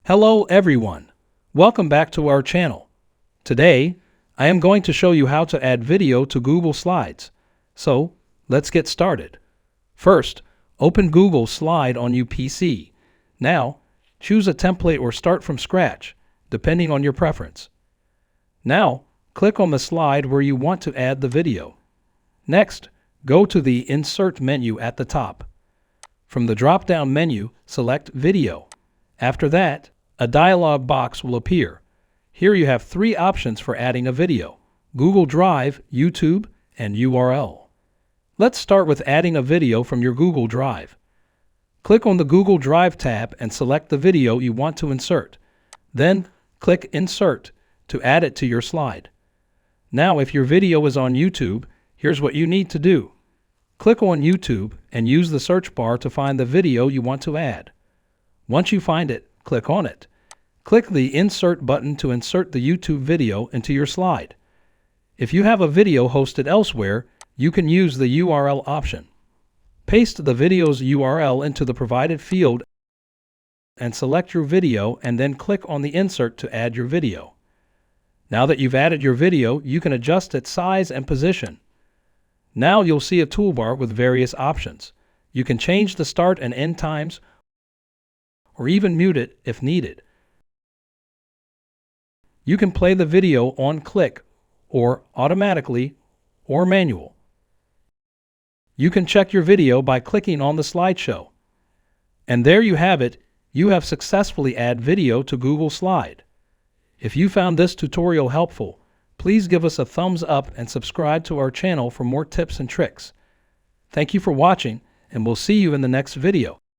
Hello everyone. Welcome back to our channel. Today, I am going to show you how to add video to Google Slides. So, let's get started. First, open Google Slide on your PC. Now, choose a template or start from scratch, depending on your preference. Now, click on the slide where you want to add the video. Next, go to the Insert menu at the top. From the drop-down menu, select Video. After that, a dialog box will appear. Here you have three options for adding a video: Google Drive, YouTube, and URL. Let's start with adding a video from your Google Drive. Click on the Google Drive tab and select the video you want to insert. Then, click Insert to add it to your slide. Now, if your video is on YouTube, here's what you need to do. Click on YouTube and use the search bar to find the video you want to add. Once you find it, click on it. Click the Insert button to insert the YouTube video into your slide. If you have a video hosted elsewhere, you can use the URL option. Paste the video's URL into the provided field and select your video, and then click on the Insert to add your video. Now that you've added your video, you can adjust its size and position. Now you'll see a toolbar with various options. You can change the start and end times, or even mute it if needed. You can play the video on click, or automatically, or manual. You can check your video by clicking on the slideshow. And there you have it. You have successfully added video to Google Slide. If you found this tutorial helpful, please give us a thumbs up and subscribe to our channel for more tips and tricks. Thank you for watching, and we'll see you in the next video.